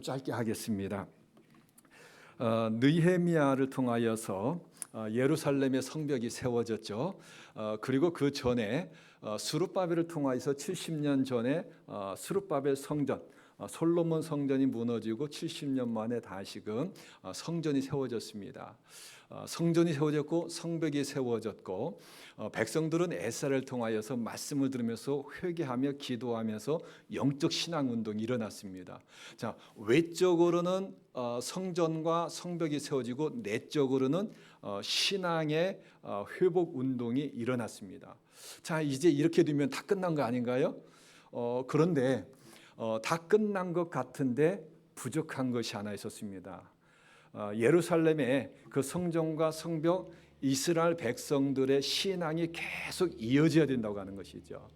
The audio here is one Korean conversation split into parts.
짧게 하겠습니다. 느헤미야를 통하여서 예루살렘의 성벽이 세워졌죠. 그리고 그 전에 스룹바벨을 통하여서 70년 전에 스룹바벨 성전, 솔로몬 성전이 무너지고 70년 만에 다시금 성전이 세워졌습니다. 성전이 세워졌고 성벽이 세워졌고 백성들은 에사를 통하여서 말씀을 들으면서 회개하며 기도하면서 영적 신앙 운동이 일어났습니다. 자, 외적으로는 성전과 성벽이 세워지고 내적으로는 신앙의 회복 운동이 일어났습니다. 자, 이제 이렇게 되면 다 끝난 거 아닌가요? 그런데 다 끝난 것 같은데 부족한 것이 하나 있었습니다. 예루살렘의 그 성전과 성벽, 이스라엘 백성들의 신앙이 계속 이어져야 된다고 하는 것이죠.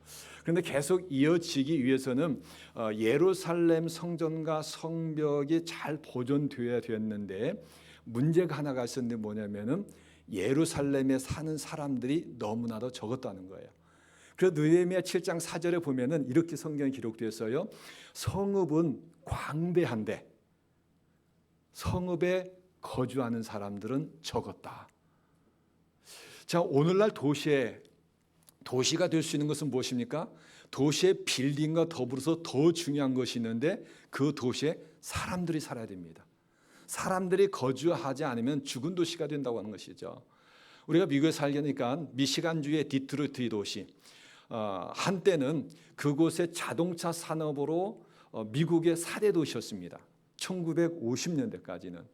그런데 계속 이어지기 위해서는 예루살렘 성전과 성벽이 잘 보존되어야 되었는데 문제가 하나가 있었는데 뭐냐면은 예루살렘에 사는 사람들이 너무나도 적었다는 거예요. 그래서 느헤미야 7장 4절에 보면은 이렇게 성경에 기록되었어요. 성읍은 광대한데 성읍에 거주하는 사람들은 적었다. 자, 오늘날 도시가 될 수 있는 것은 무엇입니까? 도시의 빌딩과 더불어서 더 중요한 것이 있는데 그 도시에 사람들이 살아야 됩니다. 사람들이 거주하지 않으면 죽은 도시가 된다고 하는 것이죠. 우리가 미국에 살려니까 미시간주의 디트로이트 도시, 한때는 그곳의 자동차 산업으로 미국의 4대 도시였습니다. 1950년대까지는.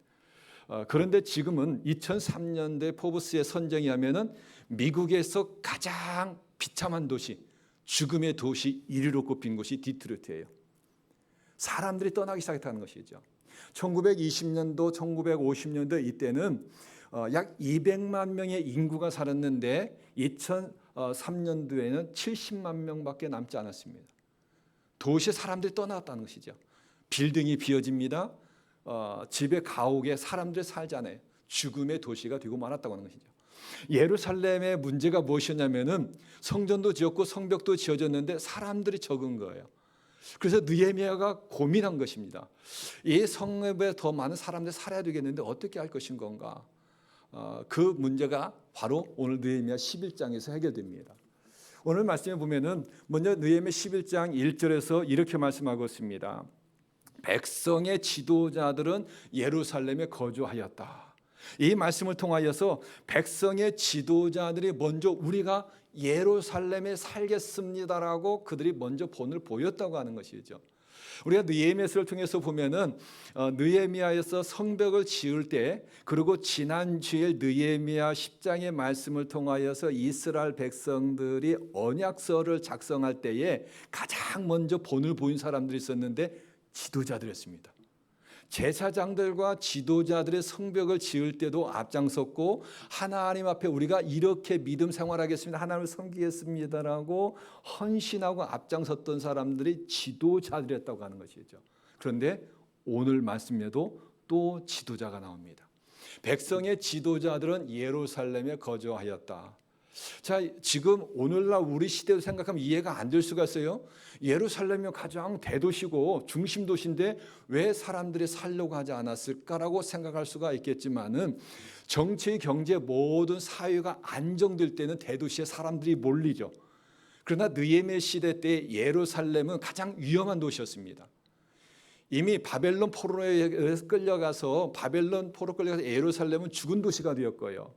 그런데 지금은 2003년대 포브스의 선정에 하면은 미국에서 가장 비참한 도시, 죽음의 도시 1위로 꼽힌 곳이 디트로이트예요. 사람들이 떠나기 시작했다는 것이죠. 1920년도, 1950년도 이때는 약 200만 명의 인구가 살았는데 2003년도에는 70만 명밖에 남지 않았습니다. 도시에 사람들이 떠나갔다는 것이죠. 빌딩이 비어집니다. 집에 가옥에 사람들이 살지 않아요. 죽음의 도시가 되고 말았다고 하는 것이죠. 예루살렘의 문제가 무엇이었냐면은 성전도 지었고 성벽도 지어졌는데 사람들이 적은 거예요. 그래서 느헤미야가 고민한 것입니다. 이 성읍에 더 많은 사람들이 살아야 되겠는데 어떻게 할 것인 건가? 그 문제가 바로 오늘 느헤미야 11장에서 해결됩니다. 오늘 말씀에 보면은 먼저 느헤미야 11장 1절에서 이렇게 말씀하고 있습니다. 백성의 지도자들은 예루살렘에 거주하였다. 이 말씀을 통하여서 백성의 지도자들이 먼저 우리가 예루살렘에 살겠습니다라고 그들이 먼저 본을 보였다고 하는 것이죠. 우리가 느헤미야서를 통해서 보면은 느헤미야에서 성벽을 지을 때, 그리고 지난주에 느헤미야 10장의 말씀을 통하여서 이스라엘 백성들이 언약서를 작성할 때에 가장 먼저 본을 보인 사람들이 있었는데 지도자들이었습니다. 제사장들과 지도자들의 성벽을 지을 때도 앞장섰고 하나님 앞에 우리가 이렇게 믿음 생활하겠습니다, 하나님을 섬기겠습니다라고 헌신하고 앞장섰던 사람들이 지도자들이었다고 하는 것이죠. 그런데 오늘 말씀에도 또 지도자가 나옵니다. 백성의 지도자들은 예루살렘에 거주하였다. 자, 지금 오늘날 우리 시대로 생각하면 이해가 안 될 수가 있어요. 예루살렘이 가장 대도시고 중심 도시인데 왜 사람들이 살려고 하지 않았을까라고 생각할 수가 있겠지만은 정치, 경제 모든 사회가 안정될 때는 대도시에 사람들이 몰리죠. 그러나 느헤미야 시대 때 예루살렘은 가장 위험한 도시였습니다. 이미 바벨론 포로에 끌려가서 예루살렘은 죽은 도시가 되었고요.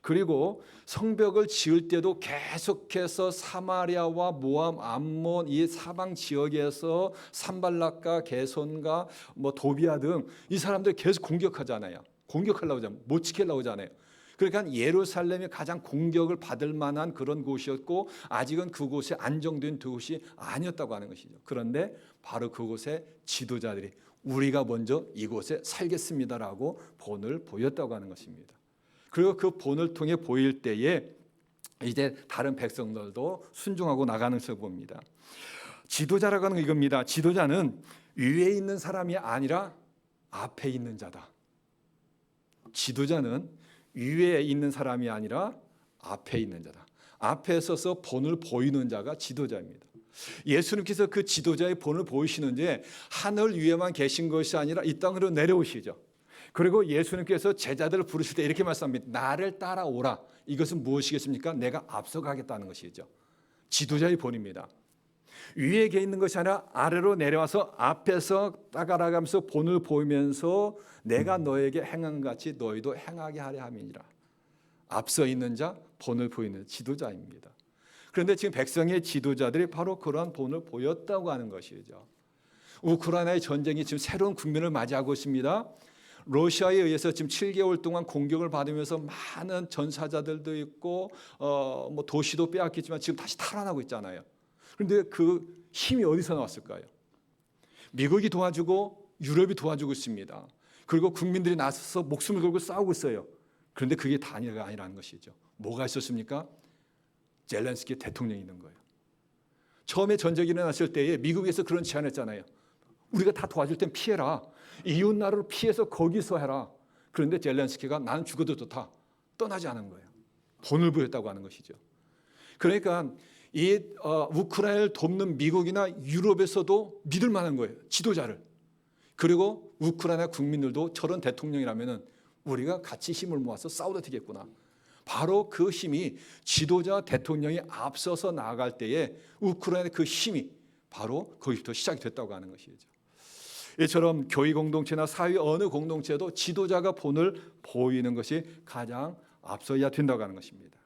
그리고 성벽을 지을 때도 계속해서 사마리아와 모압, 암몬 이 사방 지역에서 산발락과 게손과 도비아 등 이 사람들 계속 공격하잖아요. 공격하려고 하잖아요. 못 지키려고 하잖아요. 그러니까 예루살렘이 가장 공격을 받을 만한 그런 곳이었고 아직은 그곳이 안정된 도시 아니었다고 하는 것이죠. 그런데 바로 그곳의 지도자들이 우리가 먼저 이곳에 살겠습니다라고 본을 보였다고 하는 것입니다. 그리고 그 본을 통해 보일 때에 이제 다른 백성들도 순종하고 나가는 것을 봅니다. 지도자라고 하는 건 이겁니다. 지도자는 위에 있는 사람이 아니라 앞에 있는 자다. 지도자는 위에 있는 사람이 아니라 앞에 있는 자다. 앞에 서서 본을 보이는 자가 지도자입니다. 예수님께서 그 지도자의 본을 보이시는데 하늘 위에만 계신 것이 아니라 이 땅으로 내려오시죠. 그리고 예수님께서 제자들을 부르실 때 이렇게 말씀합니다. 나를 따라오라. 이것은 무엇이겠습니까? 내가 앞서가겠다는 것이죠. 지도자의 본입니다. 위에 계 있는 것이 아니라 아래로 내려와서 앞에서 따라가면서 본을 보이면서 내가 너에게 행한 같이 너희도 행하게 하려 함이니라. 앞서 있는 자, 본을 보이는 지도자입니다. 그런데 지금 백성의 지도자들이 바로 그러한 본을 보였다고 하는 것이죠. 우크라이나의 전쟁이 지금 새로운 국면을 맞이하고 있습니다. 러시아에 의해서 지금 7개월 동안 공격을 받으면서 많은 전사자들도 있고 뭐 도시도 빼앗겼지만 지금 다시 탈환하고 있잖아요. 그런데 그 힘이 어디서 나왔을까요? 미국이 도와주고 유럽이 도와주고 있습니다. 그리고 국민들이 나서서 목숨을 걸고 싸우고 있어요. 그런데 그게 단위가 아니라는 것이죠. 뭐가 있었습니까? 젤렌스키 대통령이 있는 거예요. 처음에 전쟁이 일어났을 때에 미국에서 그런 제안했잖아요. 우리가 다 도와줄 땐 피해라. 이웃 나라로 피해서 거기서 해라. 그런데 젤렌스키가 나는 죽어도 좋다. 떠나지 않은 거예요. 본을 보였다고 하는 것이죠. 그러니까 이 우크라이나를 돕는 미국이나 유럽에서도 믿을 만한 거예요. 지도자를. 그리고 우크라이나 국민들도 저런 대통령이라면 우리가 같이 힘을 모아서 싸우도 되겠구나. 바로 그 힘이 지도자 대통령이 앞서서 나아갈 때에 우크라이나의 그 힘이 바로 거기부터 시작이 됐다고 하는 것이죠. 이처럼 교회 공동체나 사회 어느 공동체도 지도자가 본을 보이는 것이 가장 앞서야 된다고 하는 것입니다.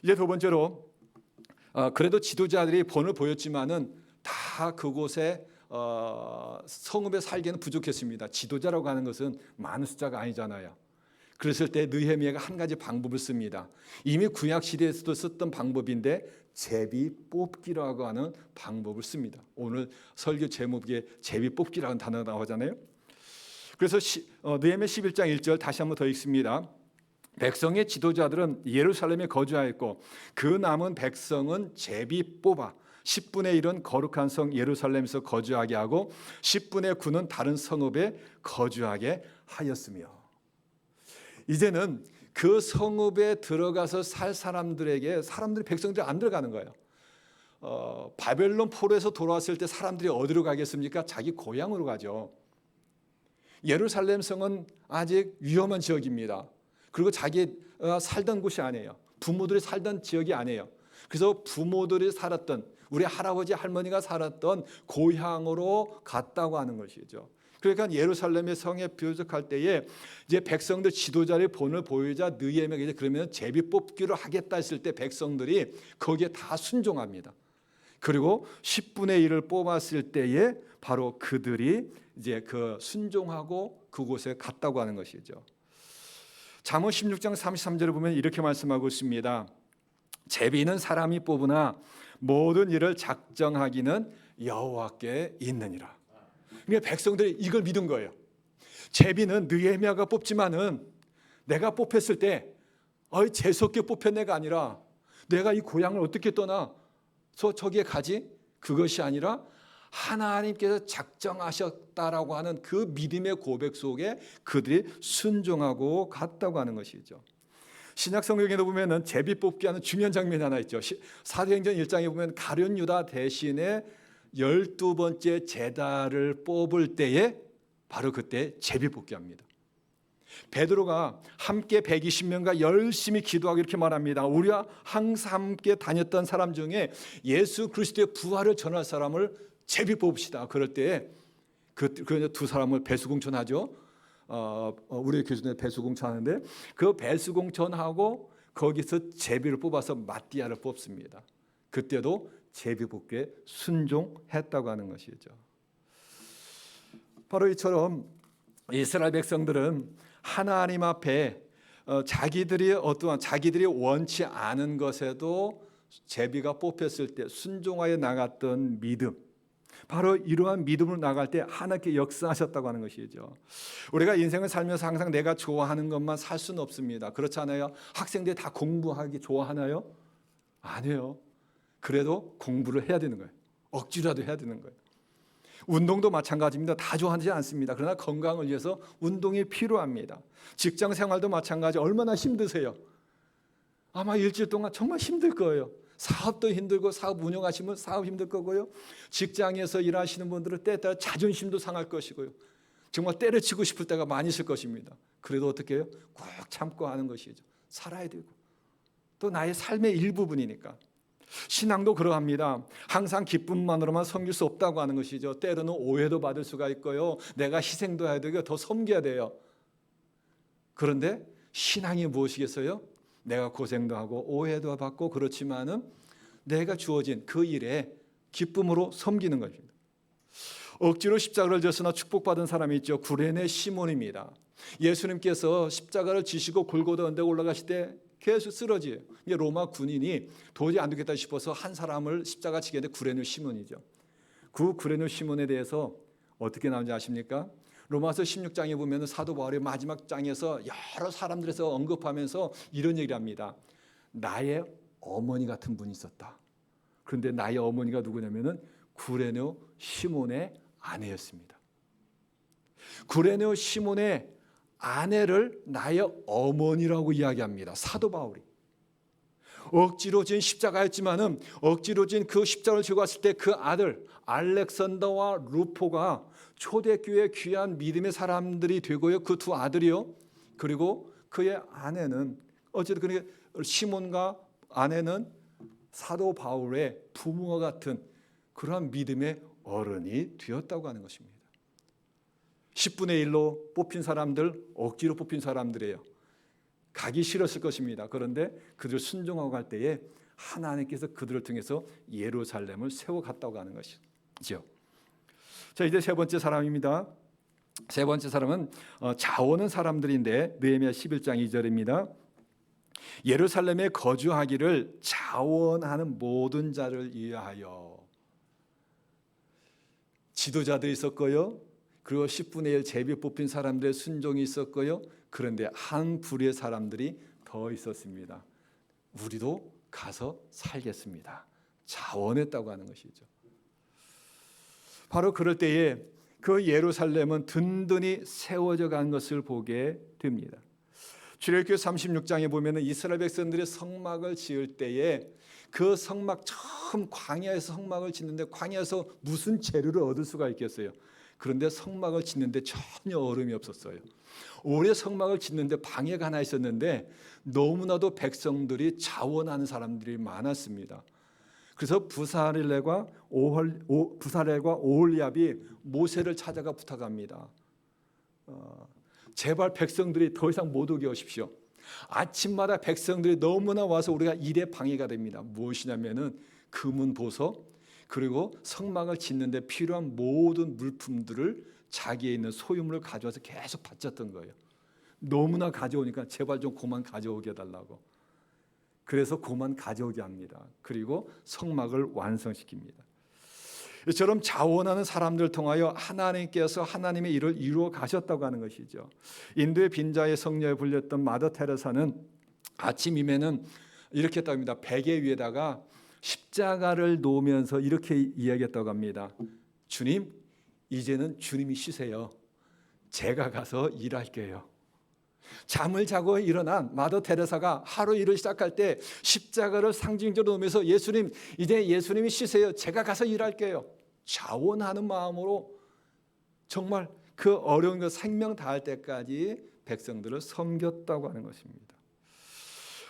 이제 두 번째로 그래도 지도자들이 본을 보였지만은 다 그곳에 성읍에 살기에는 부족했습니다. 지도자라고 하는 것은 많은 숫자가 아니잖아요. 그랬을 때 느헤미야가 한 가지 방법을 씁니다. 이미 구약 시대에서도 썼던 방법인데 제비 뽑기라고 하는 방법을 씁니다. 오늘 설교 제목에 제비 뽑기라는 단어가 나오잖아요. 그래서 느헤미야 11장 1절 다시 한번 더 읽습니다. 백성의 지도자들은 예루살렘에 거주하였고 그 남은 백성은 제비 뽑아 10분의 1은 거룩한 성 예루살렘에서 거주하게 하고 10분의 9는 다른 성읍에 거주하게 하였으며, 이제는 그 성읍에 들어가서 살 사람들에게 백성들이 안 들어가는 거예요. 바벨론 포로에서 돌아왔을 때 사람들이 어디로 가겠습니까? 자기 고향으로 가죠. 예루살렘 성은 아직 위험한 지역입니다. 그리고 자기 살던 곳이 아니에요. 부모들이 살던 지역이 아니에요. 그래서 부모들이 살았던, 우리 할아버지 할머니가 살았던 고향으로 갔다고 하는 것이죠. 그러니까 예루살렘의 성에 표적할 때에 이제 백성들 지도자의 본을 보이자 느헤미야가 이제 그러면 제비 뽑기를 하겠다 했을 때 백성들이 거기에 다 순종합니다. 그리고 10분의 1을 뽑았을 때에 바로 그들이 이제 그 순종하고 그곳에 갔다고 하는 것이죠. 잠언 16장 33절을 보면 이렇게 말씀하고 있습니다. 제비는 사람이 뽑으나 모든 일을 작정하기는 여호와께 있느니라. 그러니까 백성들이 이걸 믿은 거예요. 제비는 느헤미야가 뽑지만은 내가 뽑혔을 때 재수없게 뽑힌 내가 아니라 내가 이 고향을 어떻게 떠나 저기에 가지? 그것이 아니라 하나님께서 작정하셨다라고 하는 그 믿음의 고백 속에 그들이 순종하고 갔다고 하는 것이죠. 신약 성경에도 보면은 제비 뽑기하는 중요한 장면이 하나 있죠. 사도행전 1장에 보면 가룟 유다 대신에 12번째 제자를 뽑을 때에 바로 그때 제비 뽑기합니다. 베드로가 함께 120명과 열심히 기도하고 이렇게 말합니다. 우리와 항상 함께 다녔던 사람 중에 예수 그리스도의 부활을 전할 사람을 제비 뽑읍시다. 그럴 때에 그 두 사람을 배수공천하죠. 우리 교수님 배수공천하는데 그 배수공천하고 거기서 제비를 뽑아서 마띠아를 뽑습니다. 그때도 제비 뽑기에 순종했다고 하는 것이죠. 바로 이처럼 이스라엘 백성들은 하나님 앞에 자기들이 원치 않은 것에도 제비가 뽑혔을 때 순종하여 나갔던 믿음, 바로 이러한 믿음으로 나갈 때 하나님께 역사하셨다고 하는 것이죠. 우리가 인생을 살면서 항상 내가 좋아하는 것만 살 수는 없습니다. 그렇지 않아요? 학생들이 다 공부하기 좋아하나요? 아니에요. 그래도 공부를 해야 되는 거예요. 억지라도 해야 되는 거예요. 운동도 마찬가지입니다. 다 좋아하지 않습니다. 그러나 건강을 위해서 운동이 필요합니다. 직장 생활도 마찬가지. 얼마나 힘드세요? 아마 일주일 동안 정말 힘들 거예요. 사업도 힘들고 사업 운영하시면 사업 힘들 거고요. 직장에서 일하시는 분들은 때에 따라 자존심도 상할 것이고요. 정말 때려치고 싶을 때가 많이 있을 것입니다. 그래도 어떻게 해요? 꾹 참고 하는 것이죠. 살아야 되고 또 나의 삶의 일부분이니까. 신앙도 그러합니다. 항상 기쁨만으로만 섬길 수 없다고 하는 것이죠. 때로는 오해도 받을 수가 있고요. 내가 희생도 해야 되고 더 섬겨야 돼요. 그런데 신앙이 무엇이겠어요? 내가 고생도 하고 오해도 받고 그렇지만은 내가 주어진 그 일에 기쁨으로 섬기는 것입니다. 억지로 십자가를 졌으나 축복받은 사람이 있죠. 구레네 시몬입니다. 예수님께서 십자가를 지시고 골고다 언덕에 올라가실 때 계속 쓰러져요. 로마 군인이 도저히 안 되겠다 싶어서 한 사람을 십자가 지게 했는데 구레네 시몬이죠. 그 구레네 시몬에 대해서 어떻게 나오는지 아십니까? 로마서 16장에 보면 사도 바울이 마지막 장에서 여러 사람들에서 언급하면서 이런 얘기를 합니다. 나의 어머니 같은 분이 있었다. 그런데 나의 어머니가 누구냐면은 구레네 시몬의 아내였습니다. 구레네 시몬의 아내를 나의 어머니라고 이야기합니다. 사도 바울이. 억지로 진 십자가였지만은 억지로 진 그 십자가를 지고 왔을 때 그 아들 알렉산더와 루포가 초대교회 귀한 믿음의 사람들이 되고요. 그 두 아들이요. 그리고 그의 아내는 어쨌든 그러니까 시몬과 아내는 사도 바울의 부모와 같은 그러한 믿음의 어른이 되었다고 하는 것입니다. 10분의 1로 뽑힌 사람들, 억지로 뽑힌 사람들이에요. 가기 싫었을 것입니다. 그런데 그들 순종하고 갈 때에 하나님께서 그들을 통해서 예루살렘을 세워갔다고 하는 것이죠. 자, 이제 세 번째 사람입니다. 세 번째 사람은 자원한 사람들인데 느헤미야 11장 2절입니다. 예루살렘에 거주하기를 자원하는 모든 자를 위하여. 지도자들이 있었고요. 그리고 10분의 1 제비 뽑힌 사람들의 순종이 있었고요. 그런데 한 부류의 사람들이 더 있었습니다. 우리도 가서 살겠습니다. 자원했다고 하는 것이죠. 바로 그럴 때에 그 예루살렘은 든든히 세워져 간 것을 보게 됩니다. 출애굽기 36장에 보면 이스라엘 백성들이 성막을 지을 때에 그 성막 처음 광야에서 성막을 짓는데 광야에서 무슨 재료를 얻을 수가 있겠어요? 그런데 성막을 짓는데 전혀 어려움이 없었어요. 올해 성막을 짓는데 방해가 하나 있었는데 너무나도 백성들이 자원하는 사람들이 많았습니다. 그래서 부사렐과 오홀리압이 모세를 찾아가 부탁합니다. 제발 백성들이 더 이상 못 오게 하십시오. 아침마다 백성들이 너무나 와서 우리가 일에 방해가 됩니다. 무엇이냐면은 금은 보석 그리고 성막을 짓는데 필요한 모든 물품들을 자기에 있는 소유물을 가져와서 계속 바쳤던 거예요. 너무나 가져오니까 제발 좀 그만 가져오게 해달라고. 그래서 그만 가져오게 합니다. 그리고 성막을 완성시킵니다. 이처럼 자원하는 사람들을 통하여 하나님께서 하나님의 일을 이루어 가셨다고 하는 것이죠. 인도의 빈자의 성녀에 불렸던 마더 테레사는 아침이면은 이렇게 했다고 합니다. 베개 위에다가 십자가를 놓으면서 이렇게 이야기했다고 합니다. 주님, 이제는 주님이 쉬세요. 제가 가서 일할게요. 잠을 자고 일어난 마더 테레사가 하루 일을 시작할 때 십자가를 상징적으로 놓으면서 예수님, 이제 예수님이 쉬세요. 제가 가서 일할게요. 자원하는 마음으로 정말 그 어려운 것 생명 다할 때까지 백성들을 섬겼다고 하는 것입니다.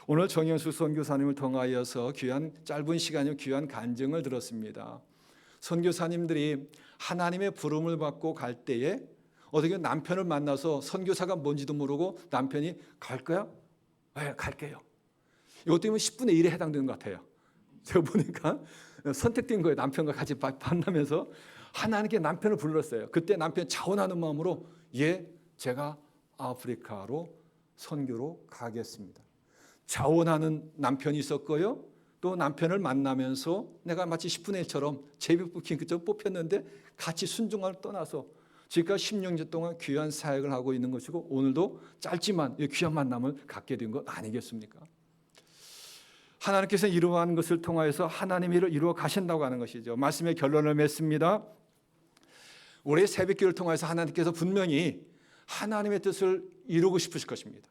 오늘 정영수 선교사님을 통하여서 귀한 짧은 시간에 귀한 간증을 들었습니다. 선교사님들이 하나님의 부름을 받고 갈 때에 어떻게 남편을 만나서 선교사가 뭔지도 모르고 남편이 갈 거야? 네, 갈게요. 이것 때문에 10분의 1에 해당되는 것 같아요. 제가 보니까 선택된 거예요. 남편과 같이 만나면서 하나님께 남편을 불렀어요. 그때 남편이 자원하는 마음으로 제가 아프리카로 선교로 가겠습니다. 자원하는 남편이 있었고요. 또 남편을 만나면서 내가 마치 10분의 1처럼 제비뽑힌 그처럼 뽑혔는데 같이 순종을 떠나서 지금까지 16년 동안 귀한 사역을 하고 있는 것이고 오늘도 짧지만 귀한 만남을 갖게 된 것 아니겠습니까? 하나님께서 이루어가는 것을 통하여서 하나님의 일을 이루어 가신다고 하는 것이죠. 말씀의 결론을 맺습니다. 올해 새벽기를 통해서 하나님께서 분명히 하나님의 뜻을 이루고 싶으실 것입니다.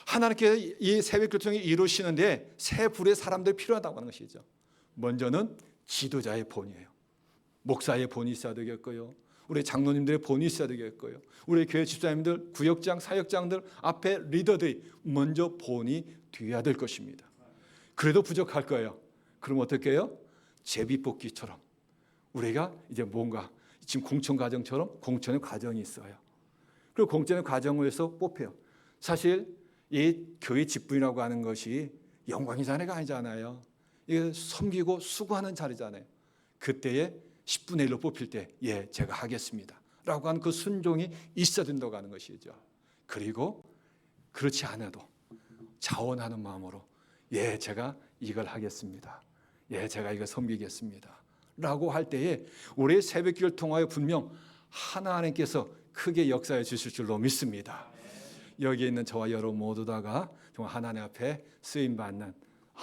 하나님께서 이 새벽교통을 이루시는데 세 부류의 사람들이 필요하다고 하는 것이죠. 먼저는 지도자의 본이에요. 목사의 본이 있어야 되겠고요. 우리 장로님들의 본이 있어야 되겠고요. 우리 교회 집사님들, 구역장, 사역장들 앞에 리더들이 먼저 본이 되어야 될 것입니다. 그래도 부족할 거예요. 그럼 어떻게 해요? 제비뽑기처럼 우리가 이제 뭔가 지금 공천 과정처럼 공천의 과정이 있어요. 그리고 공천의 과정에서 뽑혀요. 사실 이 교회 직분이라고 하는 것이 영광의 자리가 아니잖아요. 이게 섬기고 수고하는 자리잖아요. 그때에 10분의 1로 뽑힐 때 예, 제가 하겠습니다 라고 하는 그 순종이 있어야 된다고 하는 것이죠. 그리고 그렇지 않아도 자원하는 마음으로 예, 제가 이걸 하겠습니다. 예, 제가 이거 섬기겠습니다 라고 할 때에 우리의 새벽기를 통하여 분명 하나님께서 크게 역사해 주실 줄로 믿습니다. 여기에 있는 저와 여러분 모두 다가 정말 하나님 앞에 쓰임받는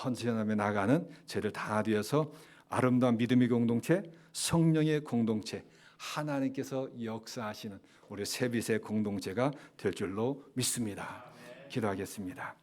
헌신하며 나가는 죄를 다 뒤에서 아름다운 믿음의 공동체, 성령의 공동체, 하나님께서 역사하시는 우리 세빛의 공동체가 될 줄로 믿습니다. 기도하겠습니다.